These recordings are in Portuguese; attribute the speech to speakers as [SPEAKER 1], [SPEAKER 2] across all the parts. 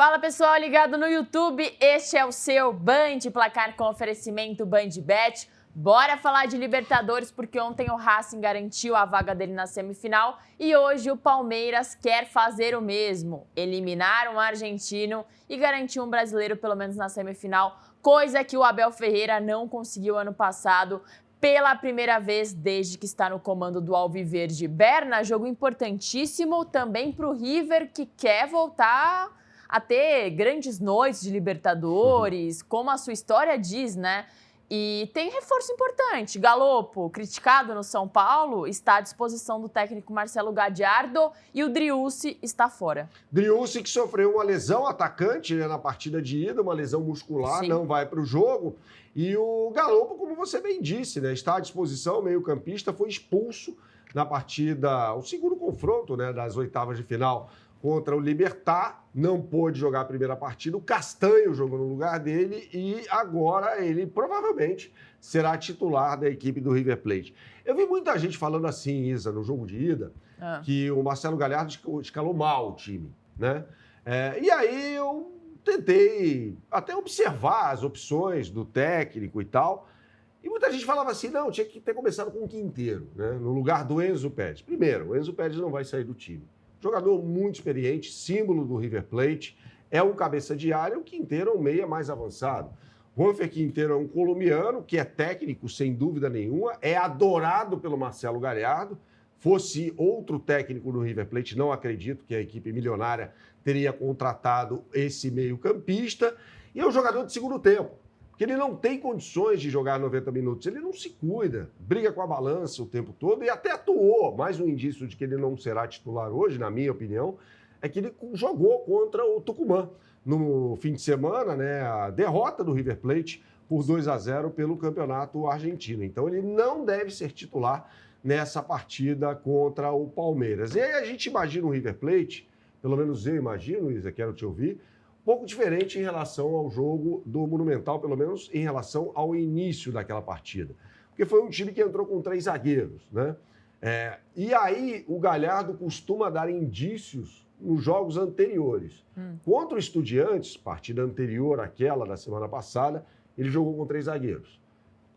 [SPEAKER 1] Fala pessoal, ligado no YouTube, este é o seu Band Placar com oferecimento BandBet. Bora falar de Libertadores porque ontem o Racing garantiu a vaga dele na semifinal e hoje o Palmeiras quer fazer o mesmo, eliminar um argentino e garantir um brasileiro pelo menos na semifinal, coisa que o Abel Ferreira não conseguiu ano passado pela primeira vez desde que está no comando do Alviverde. Berna, jogo importantíssimo também para o River que quer voltar a ter grandes noites de Libertadores, como a sua história diz, né? E tem reforço importante. Galopo, criticado no São Paulo, está à disposição do técnico Marcelo Gallardo e o Driussi está fora.
[SPEAKER 2] Driussi que sofreu uma lesão atacante, né, na partida de ida, uma lesão muscular, Sim. Não vai para o jogo. E o Galopo, como você bem disse, né, está à disposição, meio-campista, foi expulso na partida, o segundo confronto, né, das oitavas de final contra o Libertad, não pôde jogar a primeira partida, o Castanho jogou no lugar dele e agora ele provavelmente será titular da equipe do River Plate. Eu vi muita gente falando assim, Isa, no jogo de ida, que o Marcelo Gallardo escalou mal o time, né? E aí eu tentei até observar as opções do técnico e tal, e muita gente falava assim, não, tinha que ter começado com o Quinteiro, né, no lugar do Enzo Pérez. Primeiro, o Enzo Pérez não vai sair do time. Jogador muito experiente, símbolo do River Plate, é um cabeça de área, o Quinteiro é um meia mais avançado. Juanfer Quinteiro é um colombiano, que é técnico, sem dúvida nenhuma, é adorado pelo Marcelo Gallardo. Fosse outro técnico no River Plate, não acredito que a equipe milionária teria contratado esse meio-campista. E é um jogador de segundo tempo, porque ele não tem condições de jogar 90 minutos, ele não se cuida, briga com a balança o tempo todo e até atuou. Mais um indício de que ele não será titular hoje, na minha opinião, é que ele jogou contra o Tucumã no fim de semana, né, a derrota do River Plate por 2-0 pelo campeonato argentino. Então ele não deve ser titular nessa partida contra o Palmeiras. E aí a gente imagina o River Plate, pelo menos eu imagino, Isa, quero te ouvir, um pouco diferente em relação ao jogo do Monumental, pelo menos em relação ao início daquela partida. Porque foi um time que entrou com 3 zagueiros, né? E aí o Gallardo costuma dar indícios nos jogos anteriores. Contra o Estudiantes, partida anterior àquela da semana passada, ele jogou com 3 zagueiros.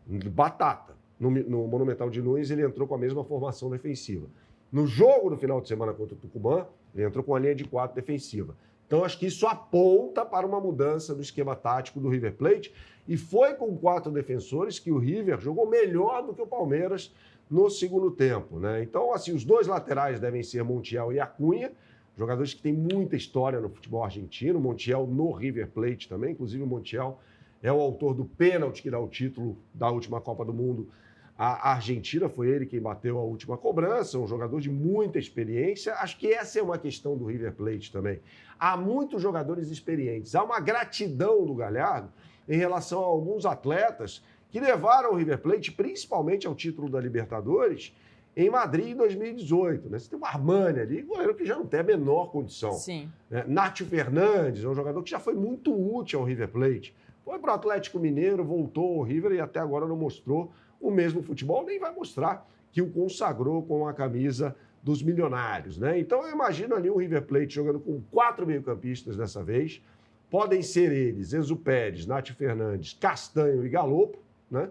[SPEAKER 2] Batata. No Monumental de Nunes, ele entrou com a mesma formação defensiva. No jogo do final de semana contra o Tucumã, ele entrou com a linha de 4 defensiva. Então, acho que isso aponta para uma mudança do esquema tático do River Plate. E foi com 4 defensores que o River jogou melhor do que o Palmeiras no segundo tempo, né? Então, assim, os 2 laterais devem ser Montiel e Acunha, jogadores que têm muita história no futebol argentino. Montiel no River Plate também. Inclusive, o Montiel é o autor do pênalti que dá o título da última Copa do Mundo à Argentina. Foi ele quem bateu a última cobrança, um jogador de muita experiência. Acho que essa é uma questão do River Plate também. Há muitos jogadores experientes. Há uma gratidão do Gallardo em relação a alguns atletas que levaram o River Plate, principalmente ao título da Libertadores, em Madrid em 2018. Né? Você tem o Armani ali, goleiro que já não tem a menor condição.
[SPEAKER 1] Sim.
[SPEAKER 2] Nátio Fernandes é um jogador que já foi muito útil ao River Plate. Foi para o Atlético Mineiro, voltou ao River e até agora não mostrou o mesmo futebol, nem vai mostrar que o consagrou com a camisa dos milionários, né? Então eu imagino ali o River Plate jogando com 4 meio-campistas dessa vez. Podem ser eles, Enzo Pérez, Nátio Fernandes, Castanho e Galopo, né?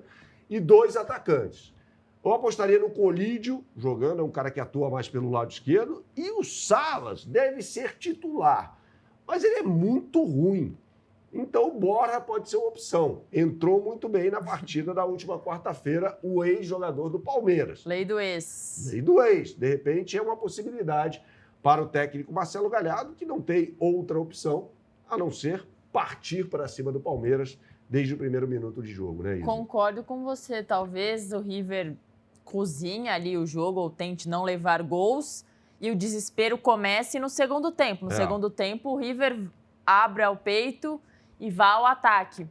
[SPEAKER 2] E 2 atacantes. Eu apostaria no Colídio, jogando, é um cara que atua mais pelo lado esquerdo, e o Salas deve ser titular, mas ele é muito ruim. Então, o Borja pode ser uma opção. Entrou muito bem na partida da última quarta-feira, o ex-jogador do Palmeiras.
[SPEAKER 1] Lei do ex.
[SPEAKER 2] Lei do ex. De repente, é uma possibilidade para o técnico Marcelo Gallardo, que não tem outra opção a não ser partir para cima do Palmeiras desde o primeiro minuto de jogo, né, Isa?
[SPEAKER 1] Concordo com você. Talvez o River cozinhe ali o jogo ou tente não levar gols e o desespero comece no segundo tempo. No segundo tempo, o River abre ao peito e vá ao ataque.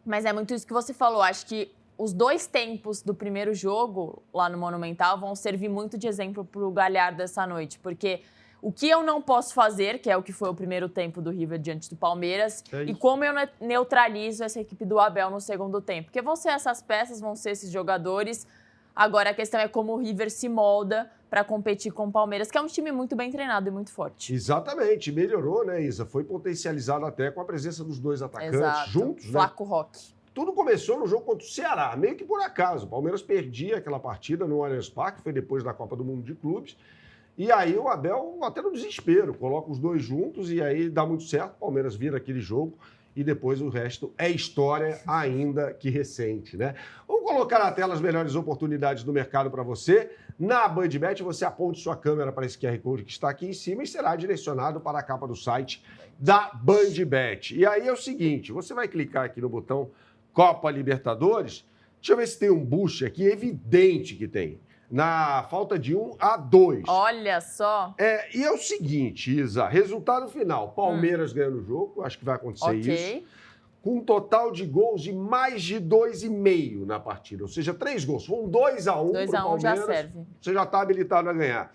[SPEAKER 1] Mas é muito isso que você falou. Acho que os 2 tempos do primeiro jogo lá no Monumental vão servir muito de exemplo para o Gallardo essa noite. Porque o que eu não posso fazer, que é o que foi o primeiro tempo do River diante do Palmeiras, e como eu neutralizo essa equipe do Abel no segundo tempo. Porque vão ser essas peças, vão ser esses jogadores. Agora a questão é como o River se molda para competir com o Palmeiras, que é um time muito bem treinado e muito forte.
[SPEAKER 2] Exatamente, melhorou, né, Isa? Foi potencializado até com a presença dos dois atacantes juntos, né?
[SPEAKER 1] Flaco Roque.
[SPEAKER 2] Tudo começou no jogo contra o Ceará, meio que por acaso. O Palmeiras perdia aquela partida no Allianz Parque, foi depois da Copa do Mundo de Clubes. E aí o Abel, até no desespero, coloca os dois juntos e aí dá muito certo. O Palmeiras vira aquele jogo e depois o resto é história, ainda que recente, né? Vamos colocar na tela as melhores oportunidades do mercado para você. Na BandBet, você aponte sua câmera para esse QR Code que está aqui em cima e será direcionado para a capa do site da BandBet. E aí é o seguinte, você vai clicar aqui no botão Copa Libertadores. Deixa eu ver se tem um boost aqui, evidente que tem. Na falta de 1-2.
[SPEAKER 1] Olha só.
[SPEAKER 2] E é o seguinte, Isa, resultado final, Palmeiras ganhando o jogo, acho que vai acontecer isso, com um total de gols de mais de 2,5 na partida, ou seja, 3 gols. Foi um 2-1 para o Palmeiras,
[SPEAKER 1] já serve.
[SPEAKER 2] Você já está habilitado a ganhar.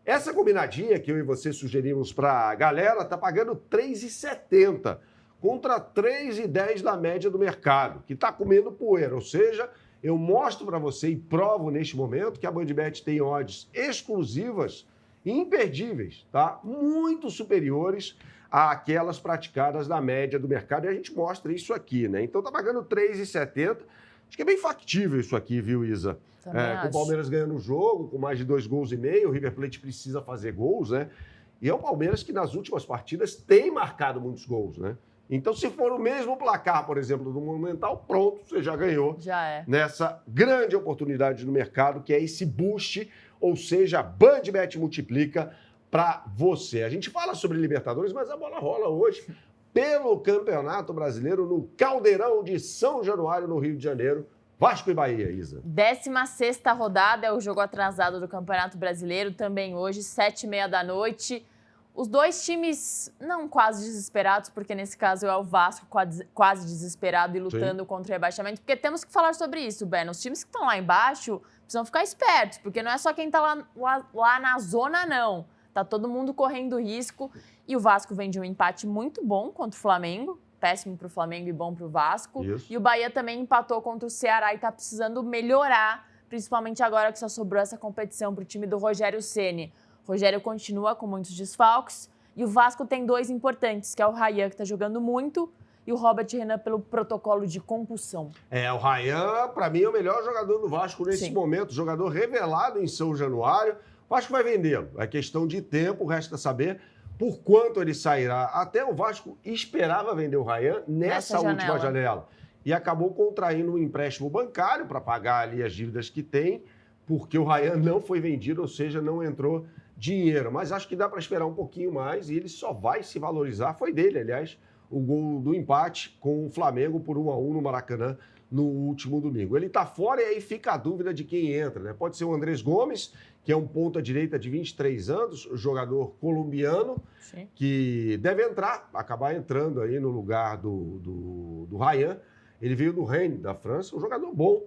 [SPEAKER 2] Essa combinadinha que eu e você sugerimos para a galera está pagando R$ 3,70 contra R$ 3,10 da média do mercado, que está comendo poeira, ou seja, eu mostro para você e provo neste momento que a BandBet tem odds exclusivas e imperdíveis, tá? Muito superiores àquelas praticadas na média do mercado. E a gente mostra isso aqui, né? Então tá pagando R$ 3,70. Acho que é bem factível isso aqui, viu, Isa? Com o Palmeiras ganhando o jogo, com mais de 2,5 gols, o River Plate precisa fazer gols, né? E é o Palmeiras que nas últimas partidas tem marcado muitos gols, né? Então, se for o mesmo placar, por exemplo, do Monumental, pronto, você já ganhou.
[SPEAKER 1] Já é.
[SPEAKER 2] Nessa grande oportunidade no mercado, que é esse boost, ou seja, a BandBet multiplica para você. A gente fala sobre Libertadores, mas a bola rola hoje pelo Campeonato Brasileiro no Caldeirão de São Januário, no Rio de Janeiro. Vasco e Bahia, Isa.
[SPEAKER 1] 16ª rodada é o jogo atrasado do Campeonato Brasileiro, também hoje, 7h30 da noite. Os dois times não quase desesperados, porque nesse caso é o Vasco quase desesperado e lutando contra o rebaixamento, porque temos que falar sobre isso, Ben. Os times que estão lá embaixo precisam ficar espertos, porque não é só quem está lá na zona, não. Tá todo mundo correndo risco e o Vasco vem de um empate muito bom contra o Flamengo, péssimo para o Flamengo e bom para o Vasco.
[SPEAKER 2] Isso.
[SPEAKER 1] E o Bahia também empatou contra o Ceará e está precisando melhorar, principalmente agora que só sobrou essa competição para o time do Rogério Ceni. Rogério continua com muitos desfalques e o Vasco tem 2 importantes, que é o Ryan, que está jogando muito, e o Robert Renan pelo protocolo de concussão.
[SPEAKER 2] O Ryan, para mim, é o melhor jogador do Vasco nesse momento, jogador revelado em São Januário. O Vasco vai vendê-lo, é questão de tempo, resta saber por quanto ele sairá. Até o Vasco esperava vender o Ryan nessa última janela e acabou contraindo um empréstimo bancário para pagar ali as dívidas que tem, porque o Ryan não foi vendido, ou seja, não entrou dinheiro, mas acho que dá para esperar um pouquinho mais e ele só vai se valorizar. Foi dele, aliás, o gol do empate com o Flamengo por 1-1 no Maracanã no último domingo. Ele está fora e aí fica a dúvida de quem entra, né? Pode ser o Andrés Gomes, que é um ponta-direita de 23 anos, jogador colombiano, que deve acabar entrando aí no lugar do Ryan. Ele veio do Rennes, da França, um jogador bom.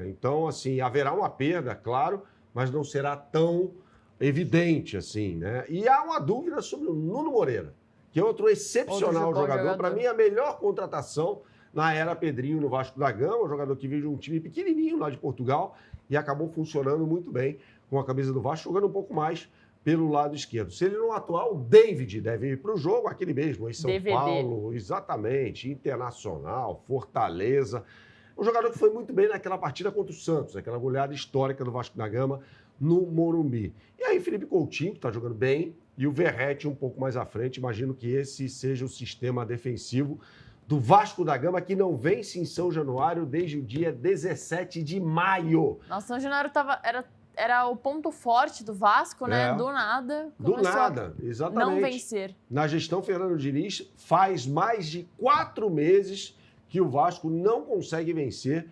[SPEAKER 2] Então, assim, haverá uma perda, claro, mas não será tão evidente assim, né? E há uma dúvida sobre o Nuno Moreira, que é outro excepcional jogador. Para mim, a melhor contratação na era Pedrinho no Vasco da Gama, um jogador que veio de um time pequenininho lá de Portugal e acabou funcionando muito bem com a camisa do Vasco, jogando um pouco mais pelo lado esquerdo. Se ele não atuar, o David deve ir para o jogo, aquele mesmo, em São Paulo, exatamente, Internacional, Fortaleza. Um jogador que foi muito bem naquela partida contra o Santos, aquela goleada histórica do Vasco da Gama no Morumbi. E aí, Felipe Coutinho, que está jogando bem, e o Verratti um pouco mais à frente. Imagino que esse seja o sistema defensivo do Vasco da Gama, que não vence em São Januário desde o dia 17 de maio.
[SPEAKER 1] Nossa, São Januário era o ponto forte do Vasco, né? Do nada.
[SPEAKER 2] Do nada, exatamente.
[SPEAKER 1] Não vencer.
[SPEAKER 2] Na gestão Fernando Diniz, faz mais de 4 meses que o Vasco não consegue vencer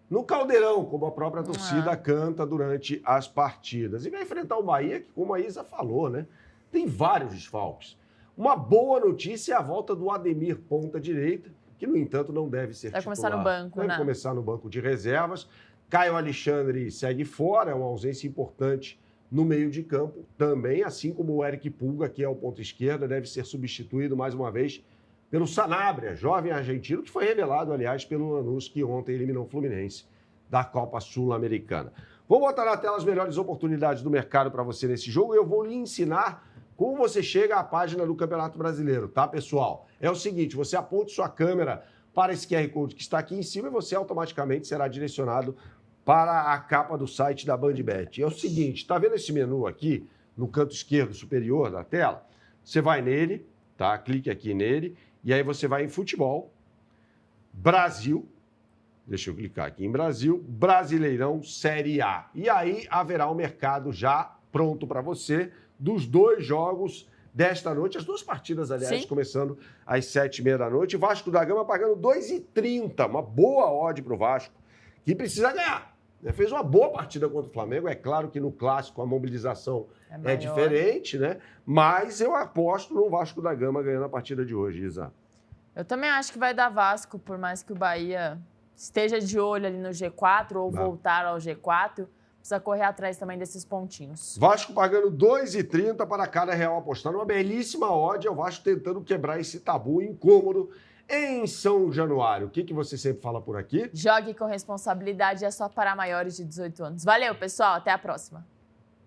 [SPEAKER 2] no Caldeirão, como a própria torcida canta durante as partidas. E vai enfrentar o Bahia, que, como a Isa falou, né, tem vários desfalques. Uma boa notícia é a volta do Ademir, ponta direita, que, no entanto, não deve ser titular.
[SPEAKER 1] Vai começar no banco,
[SPEAKER 2] Deve começar no banco de reservas. Caio Alexandre segue fora, é uma ausência importante no meio de campo também, assim como o Eric Pulga, que é o ponta esquerda, deve ser substituído mais uma vez pelo Sanabria, jovem argentino, que foi revelado, aliás, pelo Lanús, que ontem eliminou o Fluminense da Copa Sul-Americana. Vou botar na tela as melhores oportunidades do mercado para você nesse jogo e eu vou lhe ensinar como você chega à página do Campeonato Brasileiro, tá, pessoal? É o seguinte, você aponte sua câmera para esse QR Code que está aqui em cima e você automaticamente será direcionado para a capa do site da BandBet. É o seguinte, está vendo esse menu aqui no canto esquerdo superior da tela? Você vai nele, tá? Clique aqui nele e aí você vai em Futebol, Brasil, deixa eu clicar aqui em Brasil, Brasileirão Série A. E aí haverá um mercado já pronto para você dos 2 jogos desta noite, as 2 partidas, aliás,
[SPEAKER 1] Sim.
[SPEAKER 2] Começando às 7h30 da noite. Vasco da Gama pagando 2,30, uma boa odd para o Vasco, que precisa ganhar. Fez uma boa partida contra o Flamengo. É claro que no clássico a mobilização é diferente, né? Mas eu aposto no Vasco da Gama ganhando a partida de hoje, Isa.
[SPEAKER 1] Eu também acho que vai dar Vasco, por mais que o Bahia esteja de olho ali no G4 ou voltar ao G4, precisa correr atrás também desses pontinhos.
[SPEAKER 2] Vasco pagando 2,30 para cada real apostado. Uma belíssima odd, é o Vasco tentando quebrar esse tabu incômodo em São Januário. O que você sempre fala por aqui?
[SPEAKER 1] Jogue com responsabilidade, é só para maiores de 18 anos. Valeu, pessoal. Até a próxima.